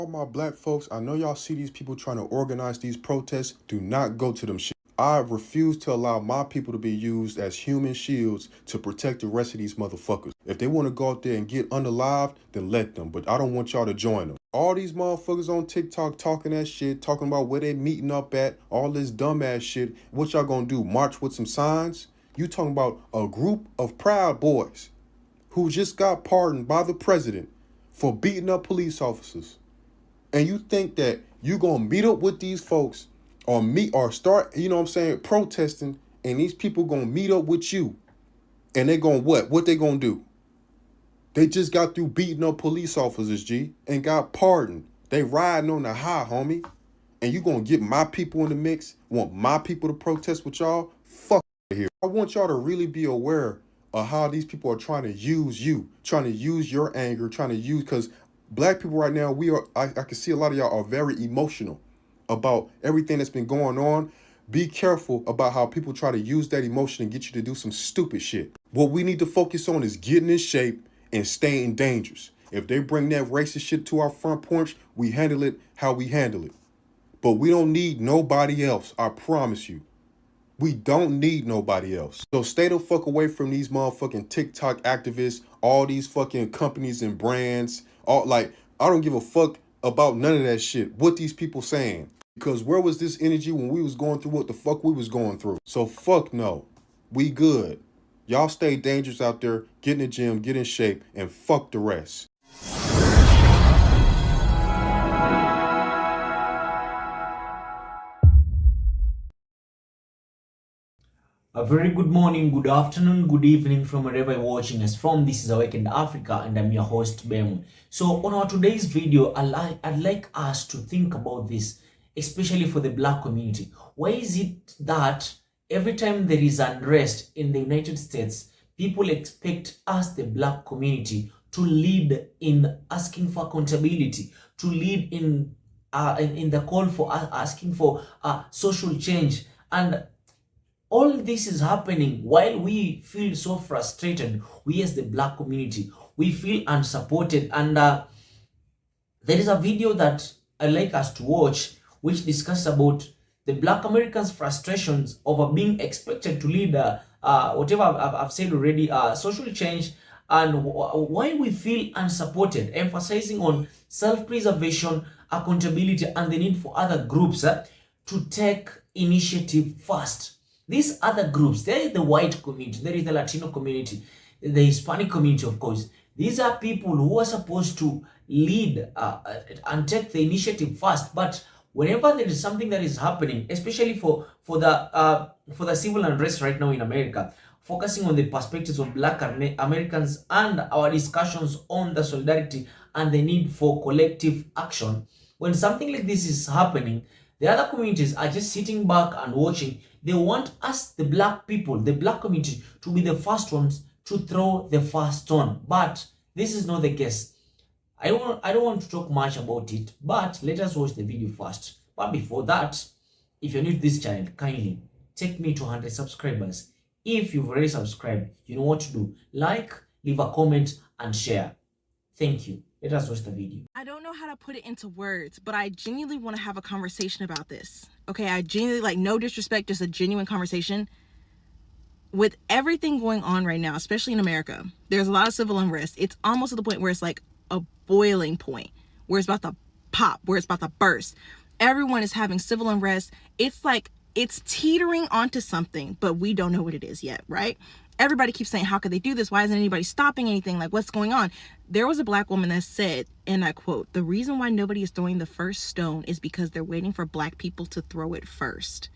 All my black folks, I know y'all see these people trying to organize these protests. Do not go to them shit. I refuse to allow my people to be used as human shields to protect the rest of these motherfuckers. If they want to go out there and get unalived, then let them. But I don't want y'all to join them. All these motherfuckers on TikTok talking that shit, talking about where they meeting up at, all this dumbass shit. What y'all gonna do? March with some signs? You talking about a group of Proud Boys who just got pardoned by the president for beating up police officers. And you think that you gonna meet up with these folks or start, protesting, and these people gonna meet up with you, and they gonna what? What they gonna do? They just got through beating up police officers, G, and got pardoned. They riding on the high, homie. And you gonna get my people in the mix? Want my people to protest with y'all? Fuck here. I want y'all to really be aware of how these people are trying to use you, trying to use your anger, because black people right now, I can see a lot of y'all are very emotional about everything that's been going on. Be careful about how people try to use that emotion and get you to do some stupid shit. What we need to focus on is getting in shape and staying dangerous. If they bring that racist shit to our front porch, we handle it how we handle it. But we don't need nobody else, I promise you. We don't need nobody else. So stay the fuck away from these motherfucking TikTok activists, all these fucking companies and brands. I don't give a fuck about none of that shit. What these people saying. Because where was this energy when we was going through what the fuck we was going through? So fuck no. We good. Y'all stay dangerous out there. Get in the gym, get in shape, and fuck the rest. A very good morning, good afternoon, good evening from wherever you're watching us from. This is Awakened Africa and I'm your host, Bemu. So on our today's video, I'd like us to think about this, especially for the black community. Why is it that every time there is unrest in the United States, people expect us, the black community, to lead in asking for accountability, to lead in the call for asking for social change? And all this is happening while we feel so frustrated. We as the black community, we feel unsupported. And there is a video that I like us to watch which discusses about the black Americans' frustrations over being expected to lead whatever I've said already, social change, and why we feel unsupported, emphasizing on self-preservation, accountability, and the need for other groups to take initiative first. These other groups, there is the white community, there is the Latino community, the Hispanic community, of course. These are people who are supposed to lead and take the initiative first. But whenever there is something that is happening, especially for the civil unrest right now in America, focusing on the perspectives of black Americans and our discussions on the solidarity and the need for collective action, when something like this is happening, the other communities are just sitting back and watching. They want us, the black people, the black community, to be the first ones to throw the first stone. But this is not the case. I don't want to talk much about it, but let us watch the video first. But before that, if you're new to this channel, kindly take me to 100 subscribers. If you've already subscribed, you know what to do. Like, leave a comment, and share. Thank you. Let us watch the video. I don't know how to put it into words, but I genuinely want to have a conversation about this. Okay, I genuinely, like, no disrespect, just a genuine conversation. With everything going on right now, especially in America, there's a lot of civil unrest. It's almost to the point where it's like a boiling point, where it's about to pop, where it's about to burst. Everyone is having civil unrest. It's like it's teetering onto something, but we don't know what it is yet, right? Everybody keeps saying, how could they do this? Why isn't anybody stopping anything? Like, what's going on? There was a black woman that said, and I quote, "The reason why nobody is throwing the first stone is because they're waiting for black people to throw it first."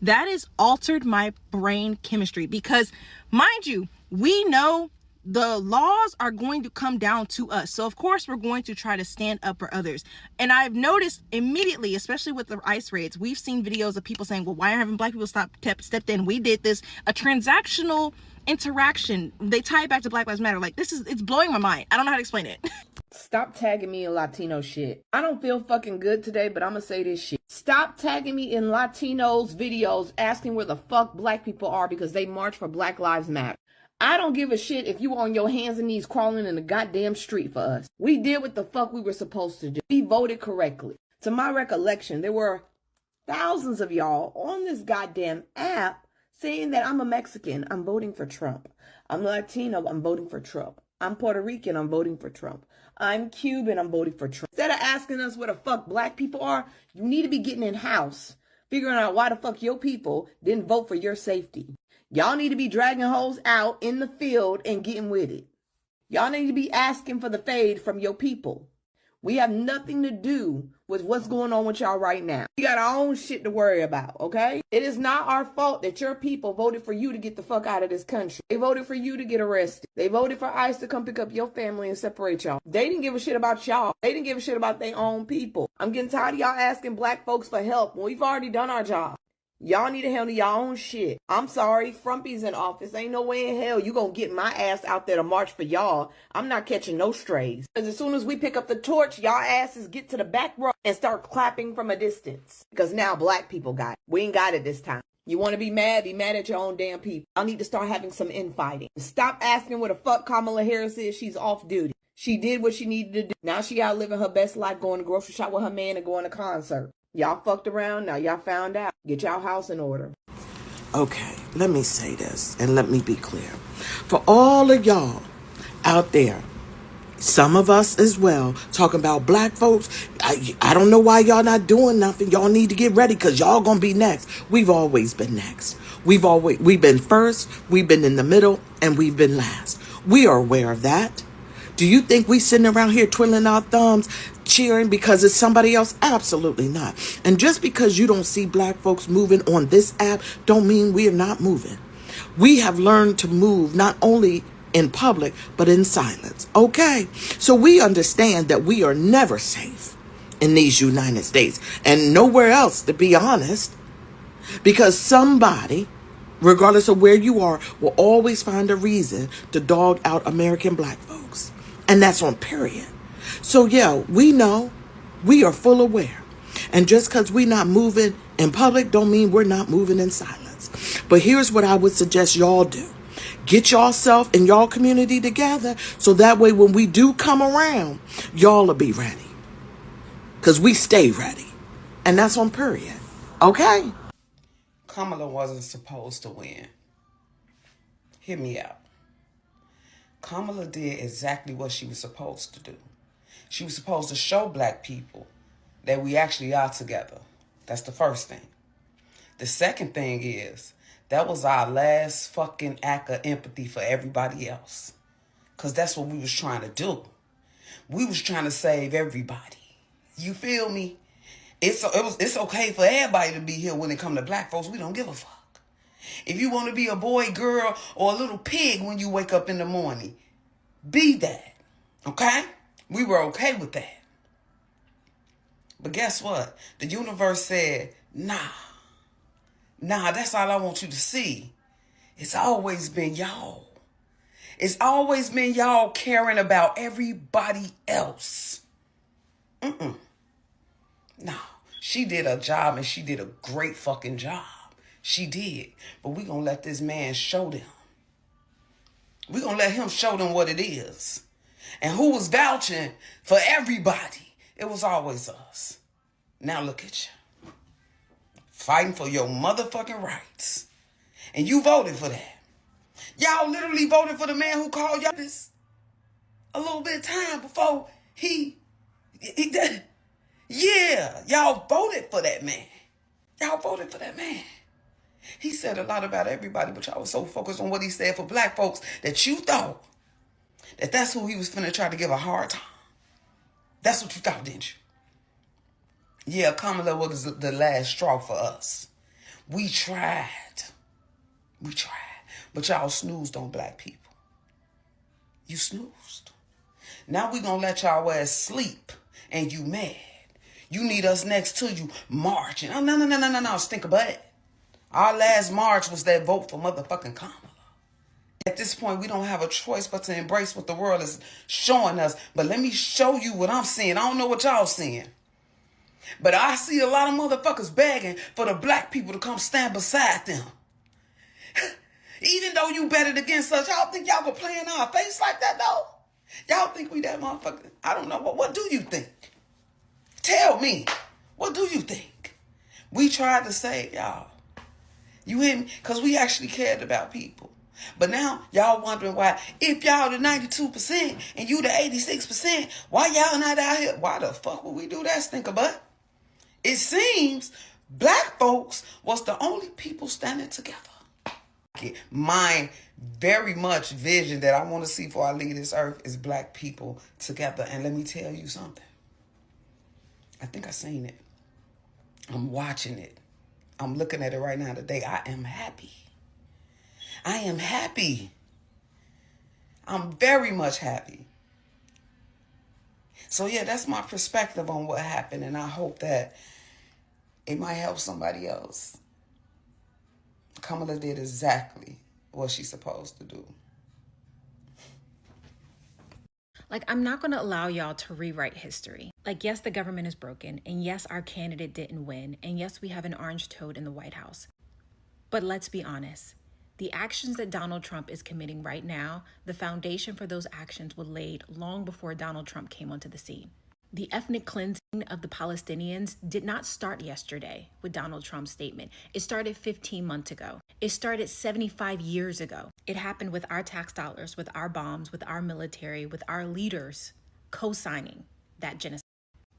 That has altered my brain chemistry because, mind you, we know the laws are going to come down to us. So of course we're going to try to stand up for others. And I've noticed immediately, especially with the ICE raids, we've seen videos of people saying, well, why aren't black people stepped in? We did this, a transactional interaction. They tie it back to Black Lives Matter. Like, it's blowing my mind. I don't know how to explain it. Stop tagging me in Latino shit. I don't feel fucking good today, but I'm gonna say this shit. Stop tagging me in Latinos videos asking where the fuck black people are because they march for Black Lives Matter. I don't give a shit if you on your hands and knees crawling in the goddamn street for us. We did what the fuck we were supposed to do. We voted correctly. To my recollection, there were thousands of y'all on this goddamn app saying that I'm a Mexican, I'm voting for Trump. I'm Latino, I'm voting for Trump. I'm Puerto Rican, I'm voting for Trump. I'm Cuban, I'm voting for Trump. Instead of asking us where the fuck black people are, you need to be getting in house, figuring out why the fuck your people didn't vote for your safety. Y'all need to be dragging hoes out in the field and getting with it. Y'all need to be asking for the fade from your people. We have nothing to do with what's going on with y'all right now. We got our own shit to worry about, okay? It is not our fault that your people voted for you to get the fuck out of this country. They voted for you to get arrested. They voted for ICE to come pick up your family and separate y'all. They didn't give a shit about y'all. They didn't give a shit about their own people. I'm getting tired of y'all asking black folks for help when we've already done our job. Y'all need to handle y'all own shit. I'm sorry, Frumpy's in office. Ain't no way in hell you gonna get my ass out there to march for y'all. I'm not catching no strays. Because as soon as we pick up the torch, y'all asses get to the back row and start clapping from a distance. Because now black people got it. We ain't got it this time. You want to be mad at your own damn people. Y'all need to start having some infighting. Stop asking where the fuck Kamala Harris is. She's off duty. She did what she needed to do. Now she out living her best life, going to grocery shop with her man and going to concert. Y'all fucked around, now y'all found out. Get y'all house in order. Okay, let me say this and let me be clear. For all of y'all out there, some of us as well, talking about black folks, I don't know why y'all not doing nothing. Y'all need to get ready because y'all gonna be next. We've always been next. We've been first, we've been in the middle, and we've been last. We are aware of that. Do you think we sitting around here twiddling our thumbs, cheering because it's somebody else? Absolutely not. And just because you don't see black folks moving on this app, don't mean we are not moving. We have learned to move not only in public, but in silence. Okay? So we understand that we are never safe in these United States and nowhere else, to be honest, because somebody, regardless of where you are, will always find a reason to dog out American black folks. And that's on period. So yeah, we know, we are full aware. And just because we're not moving in public don't mean we're not moving in silence. But here's what I would suggest y'all do. Get yourself and y'all community together so that way when we do come around, y'all will be ready. Because we stay ready. And that's on period. Okay? Kamala wasn't supposed to win. Hear me out. Kamala did exactly what she was supposed to do. She was supposed to show black people that we actually are together. That's the first thing. The second thing is, that was our last fucking act of empathy for everybody else. Because that's what we was trying to do. We was trying to save everybody. You feel me? It's okay for everybody to be here when it comes to black folks. We don't give a fuck. If you want to be a boy, girl, or a little pig when you wake up in the morning, be that. Okay? We were okay with that. But guess what? The universe said, nah, that's all I want you to see. It's always been y'all. It's always been y'all caring about everybody else. No, she did a job and she did a great fucking job. She did. But we gonna let this man show them. We gonna let him show them what it is. And who was vouching for everybody? It was always us. Now look at you. Fighting for your motherfucking rights. And you voted for that. Y'all literally voted for the man who called y'all this a little bit of time before he did. Yeah, y'all voted for that man. Y'all voted for that man. He said a lot about everybody, but y'all was so focused on what he said for black folks that you thought that that's who he was finna try to give a hard time. That's what you thought, didn't you? Yeah, Kamala was the last straw for us. We tried. But y'all snoozed on black people. You snoozed. Now we gonna let y'all ass sleep and you mad. You need us next to you marching. Oh, no, stink a butt. Our last march was that vote for motherfucking Kamala. At this point, we don't have a choice but to embrace what the world is showing us. But let me show you what I'm seeing. I don't know what y'all seeing. But I see a lot of motherfuckers begging for the black people to come stand beside them. Even though you betted against us, y'all think y'all gonna play in our face like that though? Y'all think we that motherfucker? I don't know. What do you think? Tell me. What do you think? We tried to save y'all. You hear me? Because we actually cared about people. But now y'all wondering why, if y'all the 92% and you the 86%, why y'all not out here? Why the fuck would we do that, stinker butt? It seems black folks was the only people standing together. My very much vision that I want to see before I leave this earth is black people together. And let me tell you something. I think I seen it. I'm watching it. I'm looking at it right now today. I am happy. I am happy. I'm very much happy. So yeah, that's my perspective on what happened. And I hope that it might help somebody else. Kamala did exactly what she's supposed to do. Like, I'm not going to allow y'all to rewrite history. Like, yes, the government is broken, and yes, our candidate didn't win, and yes, we have an orange toad in the White House. But let's be honest. The actions that Donald Trump is committing right now, the foundation for those actions were laid long before Donald Trump came onto the scene. The ethnic cleansing of the Palestinians did not start yesterday with Donald Trump's statement. It started 15 months ago. It started 75 years ago. It happened with our tax dollars, with our bombs, with our military, with our leaders co-signing that genocide.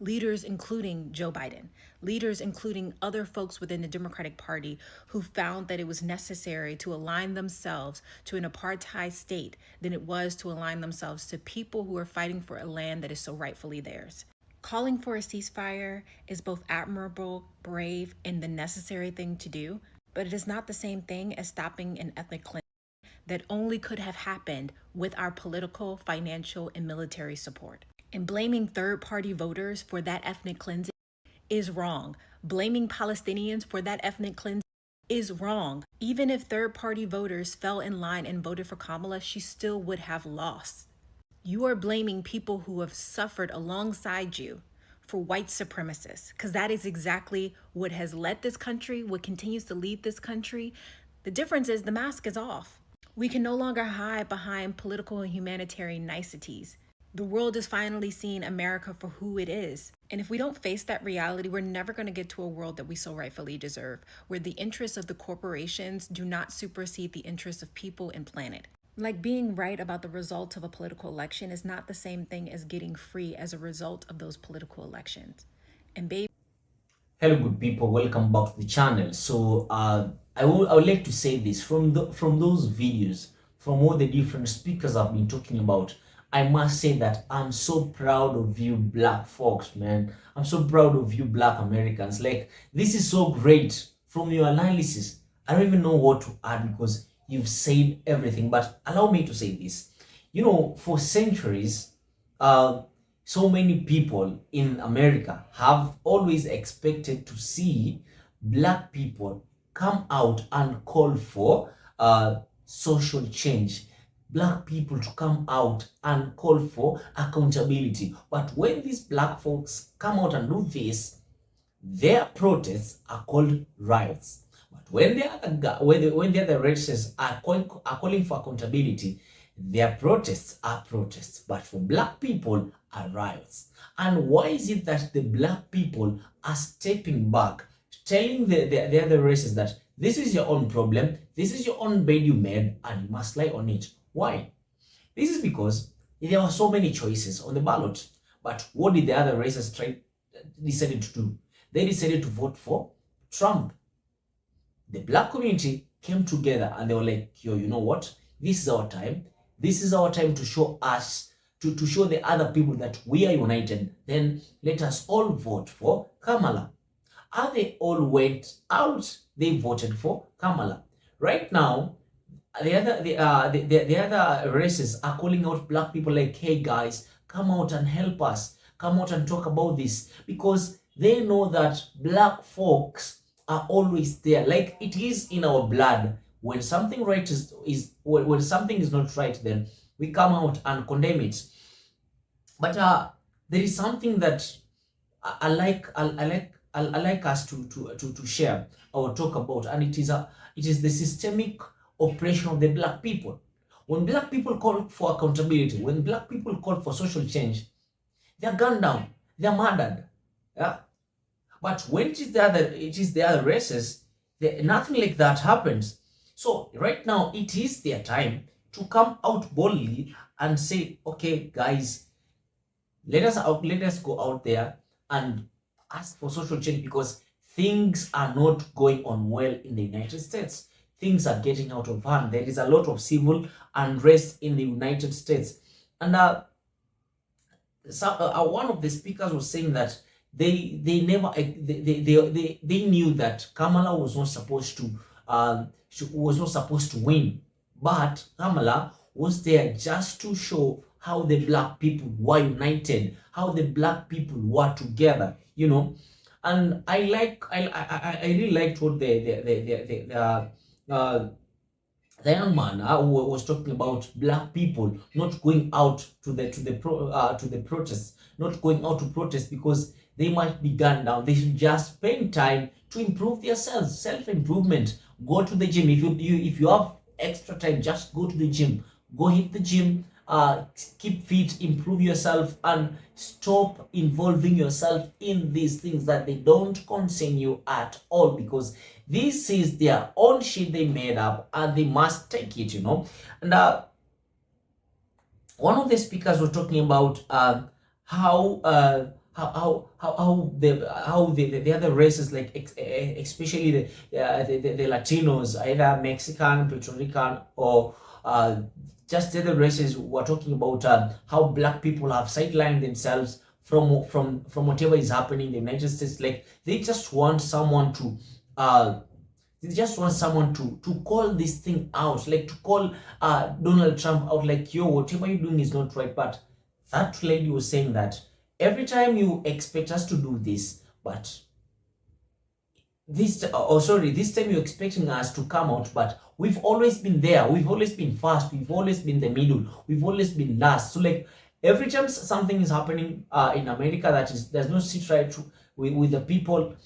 Leaders including Joe Biden, leaders including other folks within the Democratic Party who found that it was necessary to align themselves to an apartheid state than it was to align themselves to people who are fighting for a land that is so rightfully theirs. Calling for a ceasefire is both admirable, brave, and the necessary thing to do, but it is not the same thing as stopping an ethnic cleansing that only could have happened with our political, financial, and military support. And blaming third-party voters for that ethnic cleansing is wrong. Blaming Palestinians for that ethnic cleansing is wrong. Even if third-party voters fell in line and voted for Kamala, she still would have lost. You are blaming people who have suffered alongside you for white supremacists, because that is exactly what has led this country, what continues to lead this country. The difference is the mask is off. We can no longer hide behind political and humanitarian niceties. The world is finally seeing America for who it is. And if we don't face that reality, we're never going to get to a world that we so rightfully deserve, where the interests of the corporations do not supersede the interests of people and planet. Like, being right about the results of a political election is not the same thing as getting free as a result of those political elections. And baby, Hello, good people. Welcome back to the channel. So I would like to say this from those videos, from all the different speakers I've been talking about. I must say that I'm so proud of you black folks, man. I'm so proud of you black Americans. Like, this is so great. From your analysis, I don't even know what to add because you've said everything. But allow me to say this. You know, for centuries, so many people in America have always expected to see black people come out and call for social change. Black people to come out and call for accountability. But when these black folks come out and do this, their protests are called riots. But when the other races are calling for accountability, their protests are protests. But for black people are riots. And why is it that the black people are stepping back, telling the other races that this is your own problem, this is your own bed you made, and you must lie on it? Why? This is because there were so many choices on the ballot. But what did the other races decided to do? They decided to vote for Trump. The black community came together and they were like, yo, you know what? This is our time. This is our time to show us, to show the other people that we are united. Then let us all vote for Kamala. And they all went out. They voted for Kamala. Right now, the other races are calling out black people like, hey guys, come out and help us. Come out and talk about this. Because they know that black folks are always there. Like, it is in our blood. When something right when something is not right, then we come out and condemn it. But there is something that I like us to share or talk about, and it is the systemic oppression of the black people. When black people call for accountability, when black people call for social change, they're gunned down, they're murdered. Yeah? But when it is the other races, nothing like that happens. So right now, it is their time to come out boldly and say, okay, guys, let us go out there and ask for social change, because things are not going on well in the United States. Things are getting out of hand. There is a lot of civil unrest in the United States. And one of the speakers was saying that they knew that Kamala was not supposed to win, but Kamala was there just to show how the black people were united, how the black people were together, you know. And I really liked what the young man who was talking about black people not going out to the protests, not going out to protest because they might be gunned down. They should just spend time to improve themselves, self-improvement. Go to the gym. If you have extra time, just go to the gym. Go hit the gym. Keep fit, improve yourself, and stop involving yourself in these things that they don't concern you at all, because this is their own shit they made up and they must take it, you know. And one of the speakers was talking about how the other races, like especially the Latinos, either Mexican, Puerto Rican, or just the other races, were talking about how black people have sidelined themselves from whatever is happening in the United States. Like they just want someone to call this thing out, like to call Donald Trump out, like, yo, whatever you're doing is not right. But that lady was saying that every time you expect us to do this, but this time you're expecting us to come out, but we've always been there, we've always been first, we've always been the middle, we've always been last. So like every time something is happening in America there's no sit right with the people,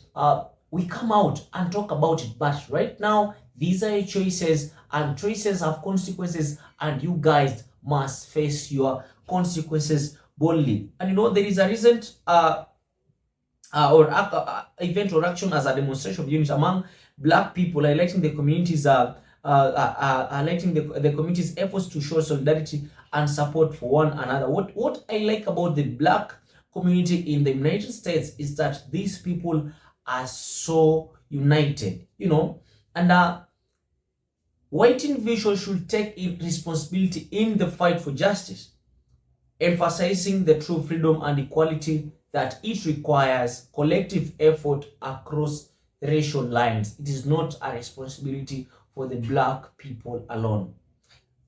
we come out and talk about it. But right now, these are your choices, and choices have consequences, and you guys must face your consequences boldly. And you know, there is a recent event or action as a demonstration of unity among black people, highlighting the community's efforts to show solidarity and support for one another. What I like about the black community in the United States is that these people are so united, you know. And white individuals should take responsibility in the fight for justice, emphasizing the true freedom and equality that it requires collective effort across racial lines. It is not a responsibility for the black people alone.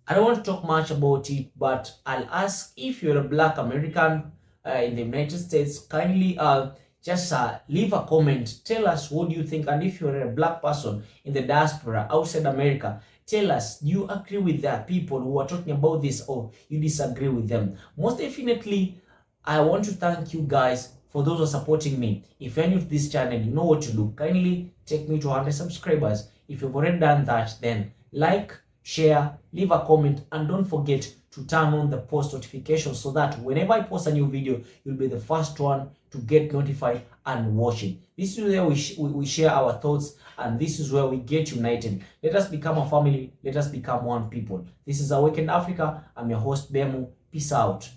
I don't want to talk much about it, but I'll ask, if you're a black American in the United States, kindly just leave a comment. Tell us what do you think. And if you're a black person in the diaspora outside America, tell us, do you agree with the people who are talking about this, or you disagree with them? Most definitely, I want to thank you guys for those who are supporting me. If you're new to this channel, you know what to do. Kindly take me to 100 subscribers. If you've already done that, then like, share, leave a comment, and don't forget to turn on the post notifications so that whenever I post a new video, you'll be the first one to get notified and watch it. This is where we share our thoughts, and this is where we get united. Let us become a family. Let us become one people. This is Awakened Africa. I'm your host, Bemu. Peace out.